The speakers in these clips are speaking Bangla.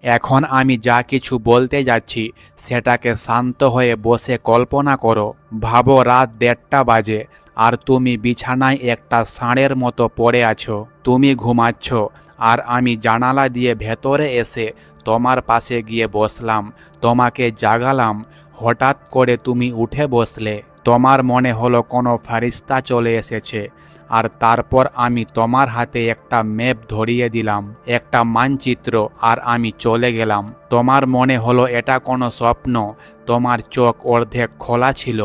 এখন আমি যা কিছু বলতে যাচ্ছি সেটাকে শান্ত হয়ে বসে কল্পনা করো। ভাবো রাত 1:30 বাজে আর তুমি বিছানায় একটা ষাঁড়ের মতো পড়ে আছো। তুমি ঘুমাচ্ছ আর আমি জানালা দিয়ে ভেতরে এসে তোমার পাশে গিয়ে বসলাম, তোমাকে জাগালাম। হঠাৎ করে তুমি উঠে বসলে। তোমার মনে হলো কোনো ফারিস্তা চলে এসেছে। আর তারপর আমি তোমার হাতে একটা ম্যাপ ধরিয়ে দিলাম, একটা মানচিত্র, আর আমি চলে গেলাম। তোমার মনে হলো এটা কোনো স্বপ্ন। তোমার চোখ অর্ধেক খোলা ছিল।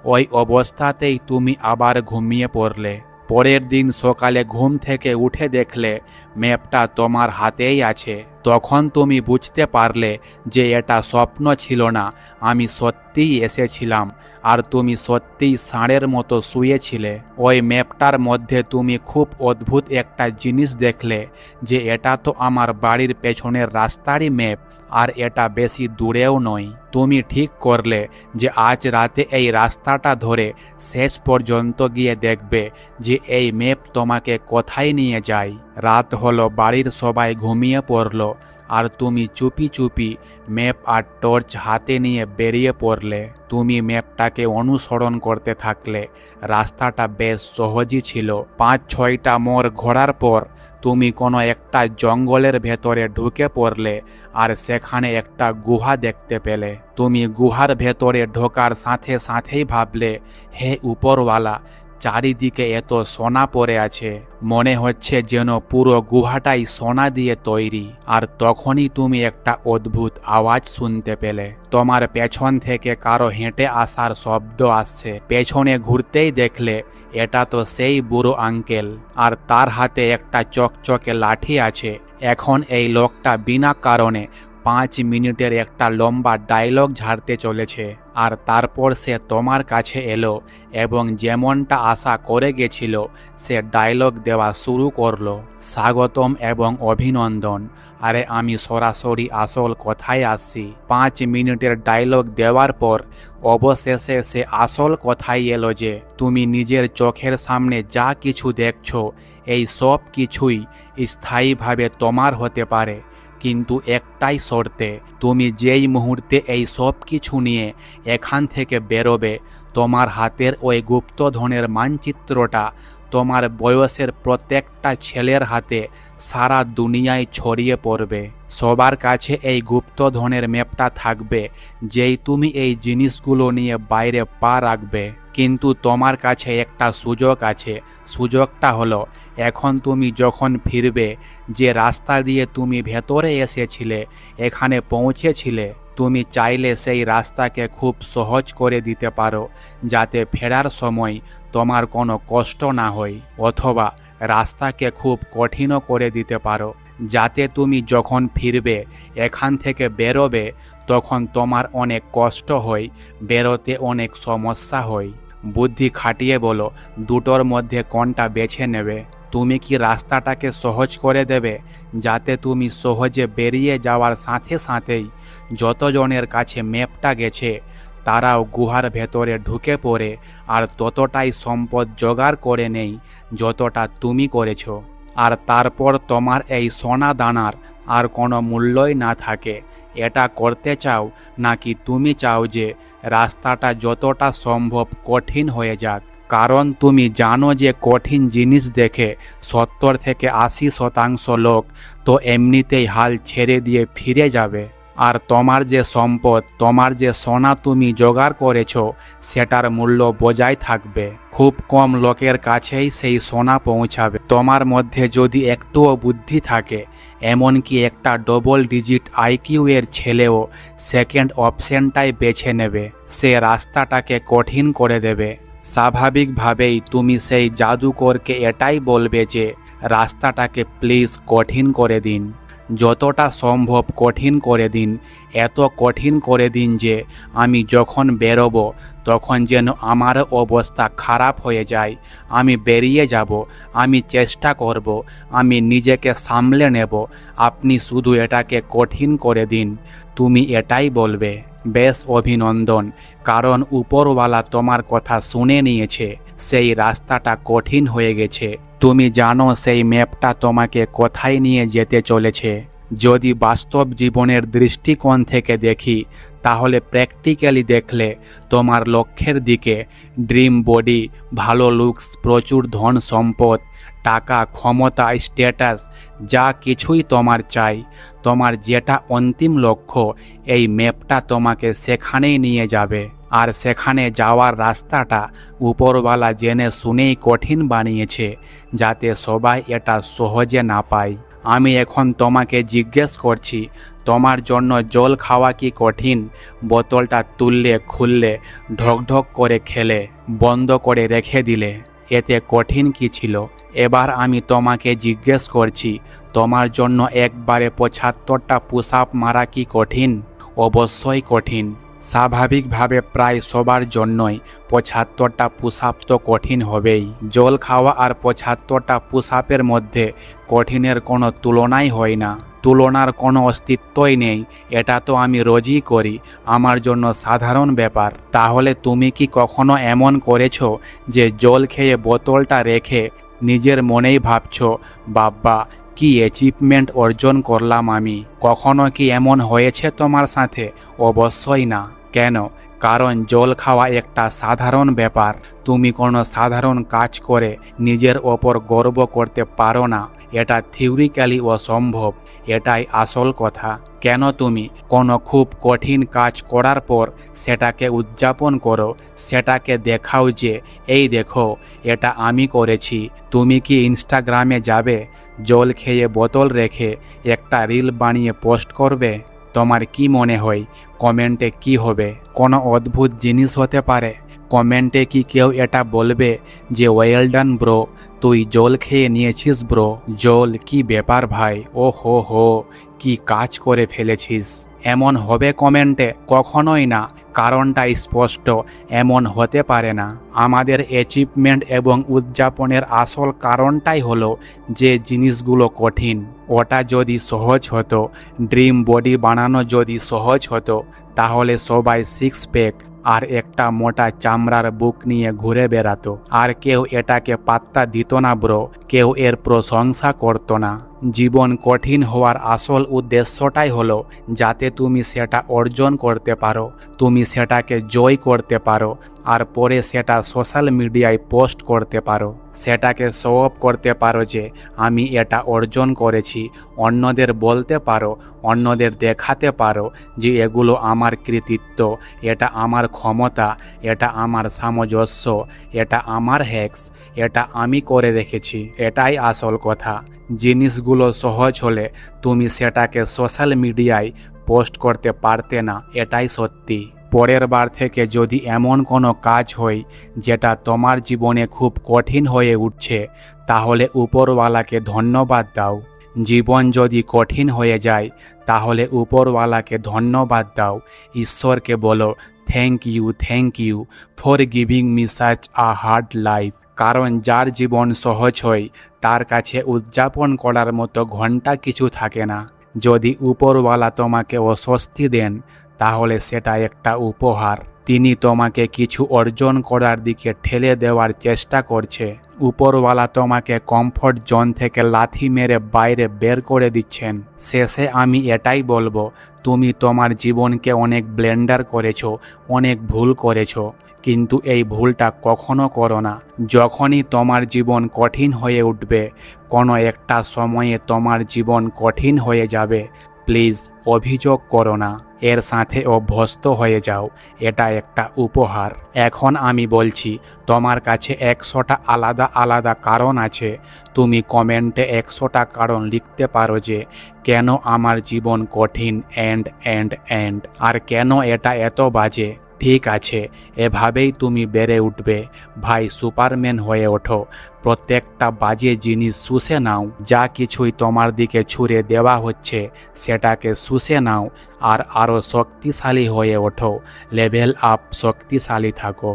ওই অবস্থাতেই তুমি আবার ঘুমিয়ে পড়লে। পরের দিন সকালে ঘুম থেকে উঠে দেখলে ম্যাপটা তোমার হাতেই আছে। তখন তুমি বুঝতে পারলে যে এটা স্বপ্ন ছিল না, আমি সত্যিই এসেছিলাম আর তুমি সত্যিই ষাঁড়ের মতো শুয়েছিলে। ওই ম্যাপটার মধ্যে তুমি খুব অদ্ভুত একটা জিনিস দেখলে, যে এটা তো আমার বাড়ির পেছনের রাস্তারই ম্যাপ, আর এটা বেশি দূরেও নয়। তুমি ঠিক করলে যে আজ রাতে এই রাস্তাটা ধরে শেষ পর্যন্ত গিয়ে দেখবে যে এই ম্যাপ তোমাকে কোথায় নিয়ে যায়। রাত হলো, বাড়ির সবাই ঘুমিয়ে পড়ল, আর তুমি চুপি চুপি ম্যাপ আর টর্চ হাতে নিয়ে বেরিয়ে পড়লে। তুমি ম্যাপটাকে অনুসরণ করতে থাকলে। রাস্তাটা বেশ সহজই ছিল। 5-6টা মোড় ঘোরার পর তুমি কোনো একটা জঙ্গলের ভেতরে ঢুকে পড়লে, আর সেখানে একটা গুহা দেখতে পেলে। তুমি গুহার ভেতরে ঢোকার সাথে সাথেই ভাবলে, হে উপরওয়ালা, চারিদিকে এত সোনা পড়ে আছে, মনে হচ্ছে যেন পুরো গুহাটাই সোনা দিয়ে তৈরি। আর তখনই তুমি একটা অদ্ভুত আওয়াজ শুনতে পেলে। তোমার পেছন থেকে কারো হেঁটে আসার শব্দ আসছে। পেছনে ঘুরতেই দেখলে এটা তো সেই বুড়ো আঙ্কেল, আর তার হাতে একটা চকচকে লাঠি আছে। এখন এই লোকটা বিনা কারণে 5 মিনিটের একটা লম্বা ডায়লগ ঝাড়তে চলেছে। আর তারপর সে তোমার কাছে এলো এবং যেমনটা আশা করে গেছিল সে ডায়লগ দেওয়া শুরু করলো। স্বাগতম এবং অভিনন্দন। আরে আমি সরাসরি আসল কথায় আসছি। 5 মিনিটের ডায়লগ দেওয়ার পর অবশেষে সে আসল কথাই এলো, যে তুমি নিজের চোখের সামনে যা কিছু দেখছো এই সব কিছুই স্থায়ীভাবে তোমার হতে পারে, কিন্তু একটাই শর্তে, তুমি যেই মুহূর্তে এই সব কিছু নিয়ে এখান থেকে বেরোবে, তোমার হাতের ওই গুপ্তধনের মানচিত্রটা তোমার বয়সের প্রত্যেকটা ছেলের হাতে সারা দুনিয়ায় ছড়িয়ে পড়বে। সবার কাছে এই গুপ্তধনের ম্যাপটা থাকবে যেই তুমি এই জিনিসগুলো নিয়ে বাইরে পা রাখবে। কিন্তু তোমার কাছে একটা সুযোগ আছে। সুযোগটা হলো, এখন তুমি যখন ফিরবে, যে রাস্তা দিয়ে তুমি ভেতরে এসেছিলে, এখানে পৌঁছেছিলে, তুমি চাইলে সেই রাস্তাকে খুব সহজ করে দিতে পারো, যাতে ফেরার সময় তোমার কোনো কষ্ট না হয়, অথবা রাস্তাকে খুব কঠিনও করে দিতে পারো, যাতে তুমি যখন ফিরবে, এখান থেকে বেরোবে, তখন তোমার অনেক কষ্ট হয়, বেরোতে অনেক সমস্যা হয়। বুদ্ধি খাটিয়ে বলো, দুটোর মধ্যে কোনটা বেছে নেবে? তুমি কি রাস্তাটাকে সহজ করে দেবে, যাতে তুমি সহজে বেরিয়ে যাওয়ার সাথে সাথেই যতজনের কাছে ম্যাপটা গেছে তারাও গুহার ভেতরে ঢুকে পড়ে আর ততটাই সম্পদ জোগাড় করে নেই যতটা তুমি করেছো, আর তারপর তোমার এই সোনা দানার আর কোনো মূল্যই না থাকে? এটা করতে চাও, নাকি তুমি চাও যে রাস্তাটা যতটা সম্ভব কঠিন হয়ে যাক? কারণ তুমি জানো যে কঠিন জিনিস দেখে 70-80% লোক তো এমনিতেই হাল ছেড়ে দিয়ে ফিরে যাবে। আর তোমার যে সম্পদ, তোমার যে সোনা তুমি জোগাড় করেছো, সেটার মূল্য বজায় থাকবে। খুব কম লোকের কাছেই সেই সোনা পৌঁছাবে। তোমার মধ্যে যদি একটুও বুদ্ধি থাকে, এমনকি একটা ডবল ডিজিট আইকিউ এর ছেলেও সেকেন্ড অপশনটাই বেছে নেবে। সে রাস্তাটাকে কঠিন করে দেবে। স্বাভাবিকভাবেই তুমি সেই জাদুকরকে এটাই বলবে যে রাস্তাটাকে প্লিজ কঠিন করে দিন, যতটা সম্ভব কঠিন করে দিন, এত কঠিন করে দিন যে আমি যখন বেরোবো তখন যেন আমার অবস্থা খারাপ হয়ে যায়। আমি বেরিয়ে যাব, আমি চেষ্টা করব, আমি নিজেকে সামলে নেব, আপনি শুধু এটাকে কঠিন করে দিন। তুমি এটাই বলবে। বেশ, অভিনন্দন, কারণ উপরওয়ালা তোমার কথা শুনে নিয়েছে। সেই রাস্তাটা কঠিন হয়ে গেছে। তুমি জানো সেই ম্যাপটা তোমাকে কোথায় নিয়ে যেতে চলেছে। যদি বাস্তব জীবনের দৃষ্টিকোণ থেকে দেখি, তাহলে প্র্যাকটিক্যালি দেখলে তোমার লক্ষ্যের দিকে, ড্রিম বডি, ভালো লুকস, প্রচুর ধন সম্পদ, টাকা, ক্ষমতা, স্ট্যাটাস, যা কিছুই তোমার চাই, তোমার যেটা অন্তিম লক্ষ্য, এই ম্যাপটা তোমাকে সেখানেই নিয়ে যাবে। আর সেখানে যাওয়ার রাস্তাটা উপরওয়ালা জেনে শুনেই কঠিন বানিয়েছে, যাতে সবাই এটা সহজে না পায়। আমি এখন তোমাকে জিজ্ঞেস করছি, তোমার জন্য জল খাওয়া কি কঠিন? বোতলটা তুললে, খুললে, ঢকঢক করে খেলে, বন্ধ করে রেখে দিলে, এতে কঠিন কি ছিল? এবার আমি তোমাকে জিজ্ঞেস করছি, তোমার জন্য একবারে ৭৫টা পুশ আপ মারা কি কঠিন? অবশ্যই কঠিন। স্বাভাবিকভাবে প্রায় সবার জন্যই ৭৫টা পুশ আপ তো কঠিন হবেই। জল খাওয়া আর ৭৫টা পুশ আপের মধ্যে কঠিনের কোনো তুলনাই হয় না, তুলনার কোনো অস্তিত্বই নেই। এটা তো আমি রোজই করি, আমার জন্য সাধারণ ব্যাপার। তাহলে তুমি কি কখনো এমন করেছো যে জল খেয়ে বোতলটা রেখে নিজের মনেই ভাবছো, বাব্বা কি অ্যাচিভমেন্ট অর্জন করলাম আমি? কখনো কি এমন হয়েছে তোমার সাথে? অবশ্যই না। কেন? কারণ জল খাওয়া একটা সাধারণ ব্যাপার। তুমি কোনো সাধারণ কাজ করে নিজের ওপর গর্ব করতে পারো না, এটা থিওরিক্যালি অসম্ভব। এটাই আসল কথা। কেন তুমি কোনো খুব কঠিন কাজ করার পর সেটাকে উদযাপন করো, সেটাকে দেখাও যে এই দেখো এটা আমি করেছি? তুমি কি ইনস্টাগ্রামে যাবে, জল খেয়ে বোতল রেখে একটা রিল বানিয়ে পোস্ট করবে? তোমার কি মনে হয় কমেন্টে কি হবে? কোনো অদ্ভুত জিনিস হতে পারে। কমেন্টে কি কেউ এটা বলবে যে ওয়েল ডান ব্রো, তুই জল খেয়ে নিয়েছিস ব্রো? জল কি ব্যাপার ভাই, ও হো কি কাজ করে ফেলেছিস? এমন হবে কমেন্টে? কখনোই না। কারণটা স্পষ্ট, এমন হতে পারে না। আমাদের অ্যাচিভমেন্ট এবং উদযাপনের আসল কারণটাই হলো যে জিনিসগুলো কঠিন। ওটা যদি সহজ হতো, ড্রিম বডি বানানো যদি সহজ হতো, তাহলে সবাই সিক্স প্যাক আর একটা মোটা চামড়ার বুক নিয়ে ঘুরে বেড়াতো, আর কেউ এটাকে পাত্তা দিত না ব্রো, কেউ এর প্রশংসা করতো না। জীবন কঠিন হওয়ার আসল উদ্দেশ্যটাই হলো যাতে তুমি সেটা অর্জন করতে পারো, তুমি সেটাকে জয় করতে পারো, আর পরে সেটা সোশ্যাল মিডিয়ায় পোস্ট করতে পারো, সেটাকে শো অফ করতে পারো যে আমি এটা অর্জন করেছি, অন্যদের বলতে পারো, অন্যদের দেখাতে পারো যে এগুলো আমার কৃতিত্ব, এটা আমার ক্ষমতা, এটা আমার সামঞ্জস্য, এটা আমার হ্যাক্স, এটা আমি করে রেখেছি। এটাই আসল কথা। জিনিসগুলো সহজ হলে তুমি সেটাকে সোশ্যাল মিডিয়ায় পোস্ট করতে পারতে না, এটাই সত্যি। পরের বার থেকে যদি এমন কোনো কাজ হয় যেটা তোমার জীবনে খুব কঠিন হয়ে উঠছে, তাহলে উপরওয়ালাকে ধন্যবাদ দাও। জীবন যদি কঠিন হয়ে যায়, তাহলে উপরওয়ালাকে ধন্যবাদ দাও। ঈশ্বরকে বলো, thank you for giving me such a hard life. কারণ যার জীবন সহজ হয় তার কাছে উদযাপন করার মতো ঘন্টা কিছু থাকে না। যদি উপরওয়ালা তোমাকে অস্বস্তি দেন, তাহলে সেটা একটা উপহার। তিনি তোমাকে কিছু অর্জন করার দিকে ঠেলে দেওয়ার চেষ্টা করছে। উপরওয়ালা তোমাকে কমফর্ট জোন থেকে লাথি মেরে বাইরে বের করে দিচ্ছেন। শেষে আমি এটাই বলবো, তুমি তোমার জীবনকে অনেক ব্লেন্ডার করেছো, অনেক ভুল করেছো, কিন্তু এই ভুলটা কখনো করো না। যখনই তোমার জীবন কঠিন হয়ে উঠবে, কোনো একটা সময়ে তোমার জীবন কঠিন হয়ে যাবে, প্লিজ অভিযোগ করো না, এর সাথে অভ্যস্ত হয়ে যাও। এটা একটা উপহার। এখন আমি বলছি, তোমার কাছে 100টা আলাদা আলাদা কারণ আছে। তুমি কমেন্টে 100টা কারণ লিখতে পারো যে কেন আমার জীবন কঠিন অ্যান্ড আর কেন এটা এত বাজে। ঠিক আছে, এভাবেই তুমি বেড়ে উঠবে। ভাই, সুপারম্যান হয়ে ওঠো। প্রত্যেকটা বাজে জিনিস শুষে নাও, যা কিছুই তোমার দিকে ছুঁড়ে দেওয়া হচ্ছে সেটাকে শুষে নাও, আর আরও শক্তিশালী হয়ে ওঠো। লেভেল আপ, শক্তিশালী থাকো।